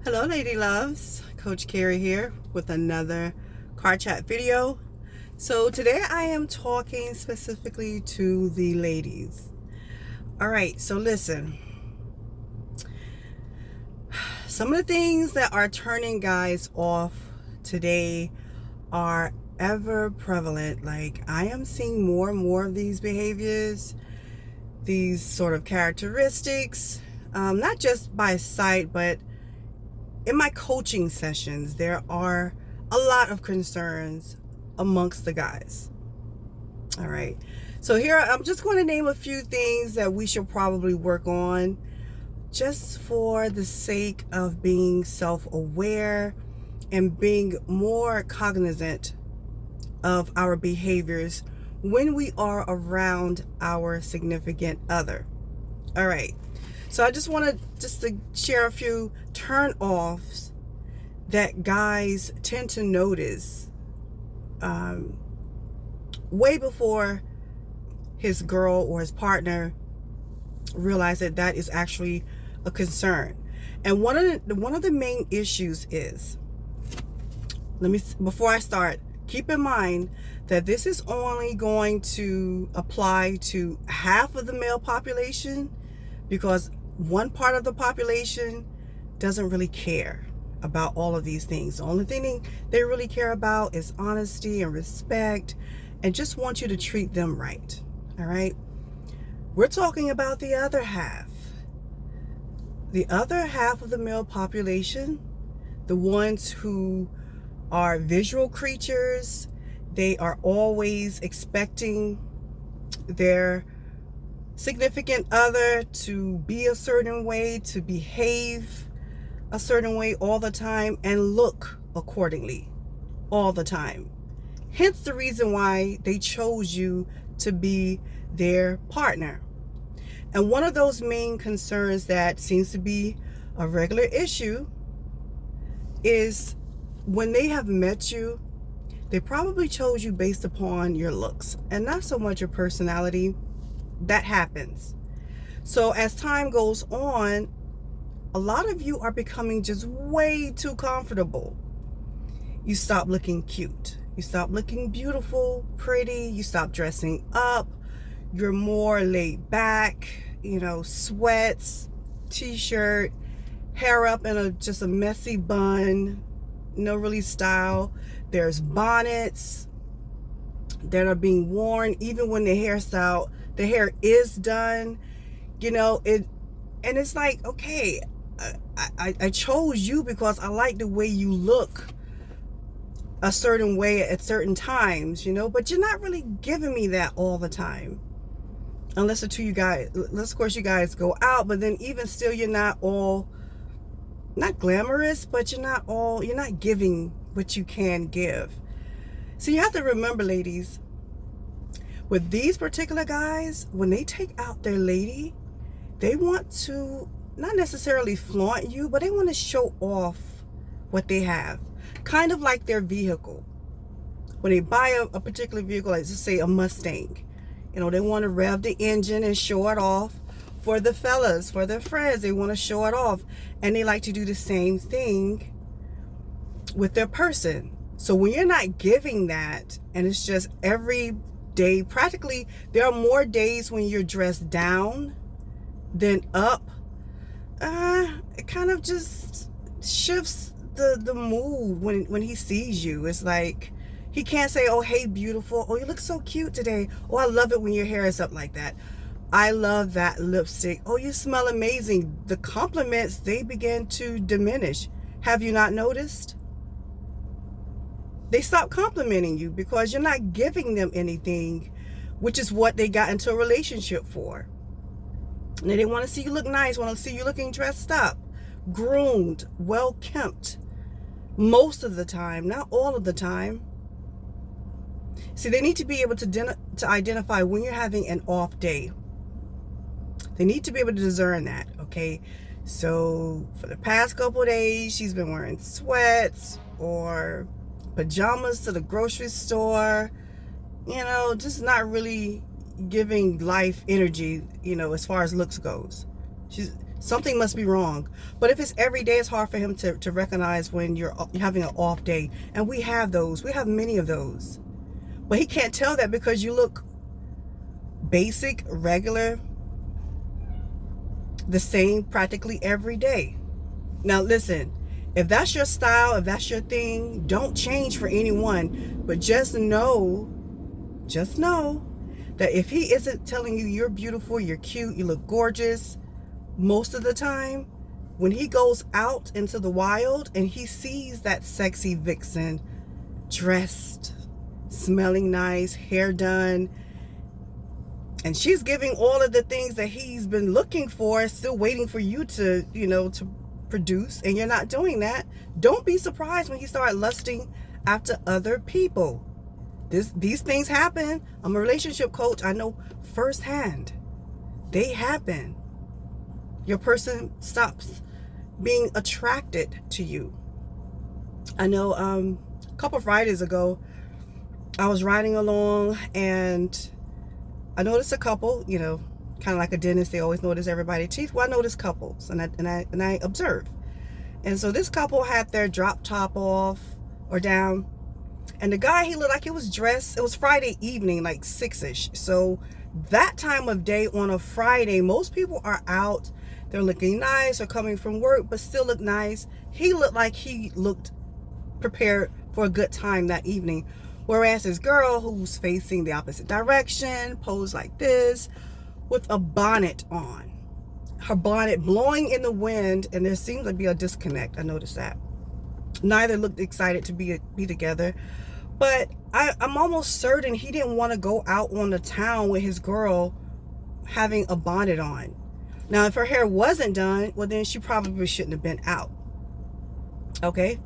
Hello, Lady Loves. Coach Carrie here with another car chat video. So today I am talking specifically to the ladies. All right, so listen. Some of the things that are turning guys off today are ever prevalent. Like, I am seeing more and more of these behaviors, these sort of characteristics, not just by sight, but in my coaching sessions, there are a lot of concerns amongst the guys. All right. So here, I'm just going to name a few things that we should probably work on just for the sake of being self-aware and being more cognizant of our behaviors when we are around our significant other. All right. So I just want to share a few turn-offs that guys tend to notice way before his girl or his partner realize that is actually a concern. And one of the main issues is, before I start, keep in mind that this is only going to apply to half of the male population, because one part of the population doesn't really care about all of these things. The only thing they really care about is honesty and respect, and just want you to treat them right. All right. We're talking about the other half. The other half of the male population, the ones who are visual creatures. They are always expecting their significant other to be a certain way, to behave a certain way all the time, and look accordingly all the time. Hence the reason why they chose you to be their partner. And one of those main concerns that seems to be a regular issue is when they have met you, they probably chose you based upon your looks and not so much your personality. That happens. So as time goes on, a lot of you are becoming just way too comfortable. You stop looking cute. You stop looking beautiful, pretty. You stop dressing up. You're more laid back, sweats, t-shirt, hair up in just a messy bun, no really style. There's bonnets that are being worn even when the hair is done, and it's like, okay, I chose you because I like the way you look a certain way at certain times, but you're not really giving me that all the time. Unless of course you guys go out, but then even still, you're not glamorous, but you're not giving what you can give. So you have to remember, ladies, with these particular guys, when they take out their lady, they want to not necessarily flaunt you, but they want to show off what they have. Kind of like their vehicle. When they buy a particular vehicle, like let's say a Mustang, they want to rev the engine and show it off for the fellas, for their friends. They want to show it off. And they like to do the same thing with their person. So when you're not giving that, and it's just every day, practically, there are more days when you're dressed down than up. It kind of just shifts the mood when he sees you. It's like he can't say, oh, hey, beautiful. Oh, you look so cute today. Oh, I love it when your hair is up like that. I love that lipstick. Oh, you smell amazing. The compliments, they begin to diminish. Have you not noticed? They stop complimenting you because you're not giving them anything, which is what they got into a relationship for. And they want to see you look nice, want to see you looking dressed up, groomed, well kempt. Most of the time, not all of the time. See, they need to be able to identify when you're having an off day. They need to be able to discern that, okay? So for the past couple of days, she's been wearing sweats or pajamas to the grocery store, just not really giving life energy, as far as looks goes. Something must be wrong. But if it's every day, it's hard for him to recognize when you're having an off day. And we have those. We have many of those. But he can't tell that because you look basic, regular, the same practically every day. Now listen, if that's your style, if that's your thing, don't change for anyone. But just know that if he isn't telling you you're beautiful, you're cute, you look gorgeous, most of the time, when he goes out into the wild and he sees that sexy vixen dressed, smelling nice, hair done, and she's giving all of the things that he's been looking for, still waiting for you to, to produce, and you're not doing that, don't be surprised when he starts lusting after other people. These things happen. I'm a relationship coach. I know firsthand. They happen. Your person stops being attracted to you. I know a couple of Fridays ago, I was riding along and I noticed a couple, kind of like a dentist, they always notice everybody's teeth. Well, I noticed couples and I observed. And so this couple had their drop top off or down. And the guy, he looked like he was dressed. It was Friday evening, like 6-ish. So that time of day on a Friday, most people are out. They're looking nice or coming from work, but still look nice. He looked like he looked prepared for a good time that evening. Whereas this girl who's facing the opposite direction, posed like this, with a bonnet on. Her bonnet blowing in the wind, and there seems to be a disconnect. I noticed that. Neither looked excited to be together. But I'm almost certain he didn't want to go out on the town with his girl having a bonnet on. Now, if her hair wasn't done, well, then she probably shouldn't have been out. Okay?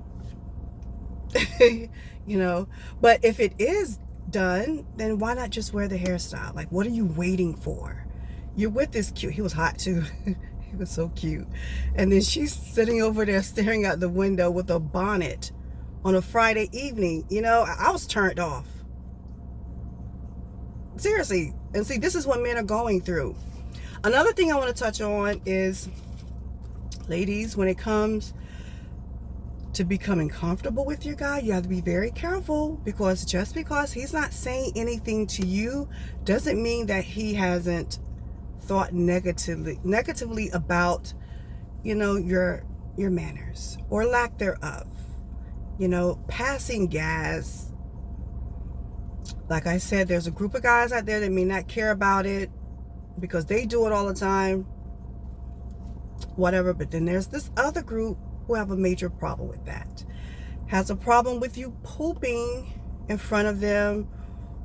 But if it is done, then why not just wear the hairstyle? Like, what are you waiting for? You're with this cute, he was hot too. He was so cute. And then she's sitting over there staring out the window with a bonnet on a Friday evening. I was turned off. Seriously. And see, this is what men are going through. Another thing I want to touch on is, ladies, when it comes to becoming comfortable with your guy, you have to be very careful, because just because he's not saying anything to you doesn't mean that he hasn't thought negatively about, your manners or lack thereof. Passing gas. Like I said, there's a group of guys out there that may not care about it because they do it all the time, whatever. But then there's this other group who have a major problem with that. Has a problem with you pooping in front of them,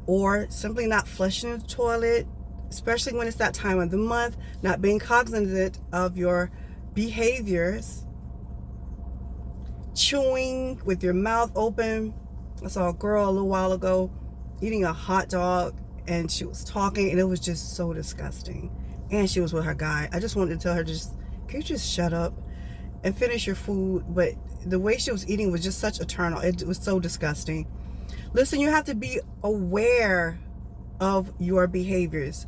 or simply not flushing the toilet, especially when it's that time of the month, not being cognizant of your behaviors, chewing with your mouth open. I saw a girl a little while ago eating a hot dog, and she was talking, and it was just so disgusting. And she was with her guy. I just wanted to tell her, can you just shut up and finish your food? But the way she was eating was just such a turn on. It was so disgusting. Listen, you have to be aware of your behaviors.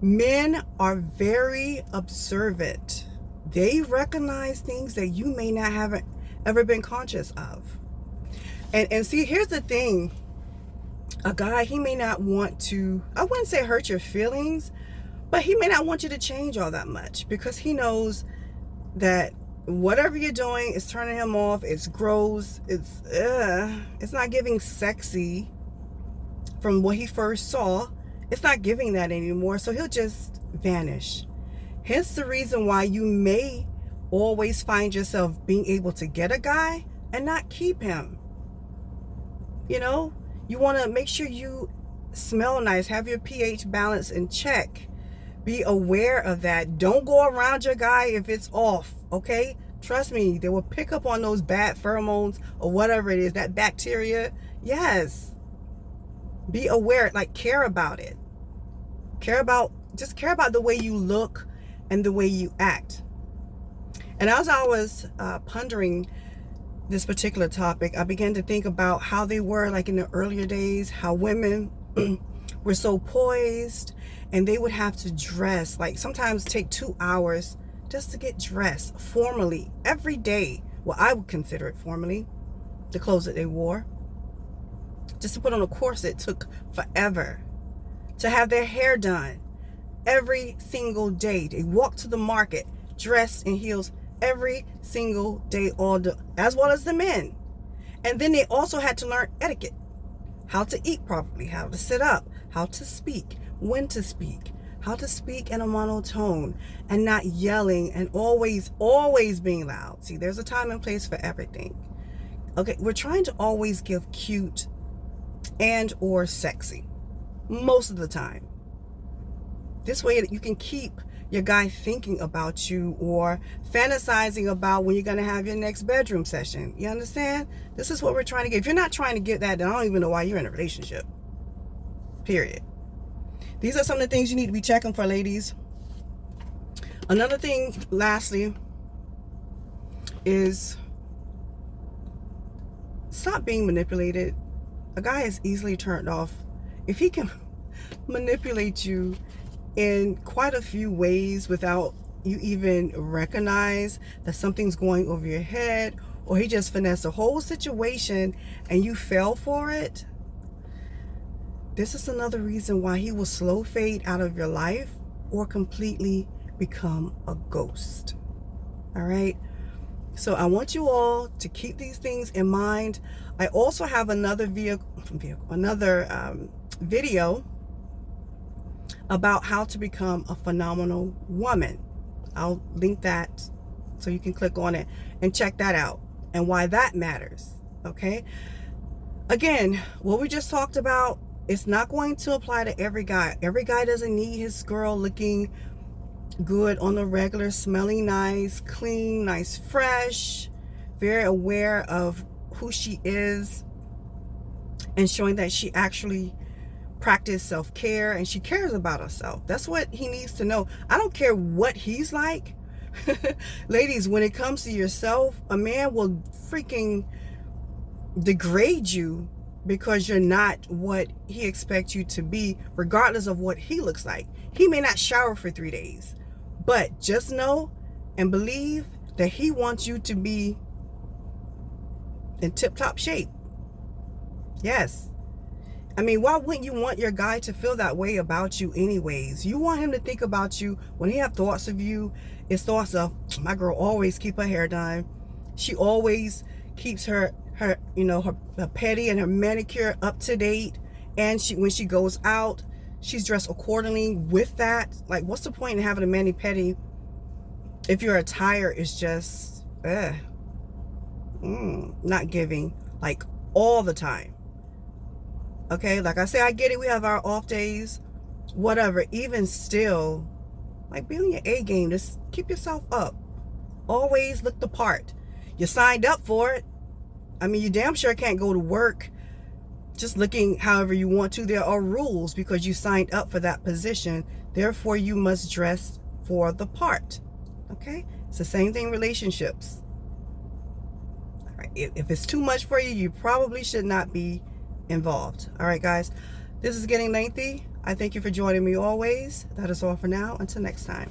Men are very observant. They recognize things that you may not have ever been conscious of. And see, here's the thing. A guy, he may not want to, I wouldn't say hurt your feelings, but he may not want you to change all that much, because he knows that whatever you're doing is turning him off. It's gross. It's not giving sexy from what he first saw. It's not giving that anymore. So he'll just vanish. Hence the reason why you may always find yourself being able to get a guy and not keep him. You want to make sure you smell nice, have your pH balance in check. Be aware of that. Don't go around your guy if it's off, okay? Trust me, they will pick up on those bad pheromones or whatever it is, that bacteria. Yes. Be aware, like, care about it. Just care about the way you look and the way you act. And as I was pondering this particular topic, I began to think about how they were like in the earlier days, how women were so poised, and they would have to dress, like sometimes take 2 hours just to get dressed formally every day. Well, I would consider it formally, the clothes that they wore. Just to put on a corset took forever. To have their hair done every single day. They walk to the market dressed in heels every single day, as well as the men. And then they also had to learn etiquette. How to eat properly, how to sit up, how to speak, when to speak, how to speak in a monotone and not yelling and always being loud. See, there's a time and place for everything. Okay, we're trying to always give cute and or sexy most of the time. This way you can keep your guy thinking about you or fantasizing about when you're going to have your next bedroom session. You understand? This is what we're trying to get. If you're not trying to get that, then I don't even know why you're in a relationship. Period. These are some of the things you need to be checking for, ladies. Another thing, lastly, is stop being manipulated. A guy is easily turned off if he can manipulate you in quite a few ways without you even recognize that something's going over your head, or he just finessed the whole situation and you fell for it. This is another reason why he will slow fade out of your life or completely become a ghost. All right. So I want you all to keep these things in mind. I also have another video about how to become a phenomenal woman. I'll link that so you can click on it and check that out and why that matters. Okay. Again, what we just talked about, it's not going to apply to every guy. Every guy doesn't need his girl looking good on the regular, smelling nice, clean, nice, fresh, very aware of who she is and showing that she actually practice self-care and she cares about herself. That's what he needs to know. I don't care what he's like. Ladies, when it comes to yourself, a man will freaking degrade you because you're not what he expects you to be, regardless of what he looks like. He may not shower for 3 days, but just know and believe that he wants you to be in tip-top shape. Yes. I mean, why wouldn't you want your guy to feel that way about you anyways? You want him to think about you. When he have thoughts of you, it's thoughts of, my girl always keep her hair done. She always keeps her pedi and her manicure up to date. And when she goes out, she's dressed accordingly with that. Like, what's the point in having a mani-pedi if your attire is just not giving, like, all the time? Okay, like I say, I get it. We have our off days, whatever. Even still, like, be on your A game. Just keep yourself up. Always look the part. You signed up for it. I mean, you damn sure can't go to work just looking however you want to. There are rules because you signed up for that position. Therefore, you must dress for the part. Okay? It's the same thing in relationships. All right. If it's too much for you, you probably should not be involved. All right, guys, this is getting lengthy. I thank you for joining me always. That is all for now. Until next time.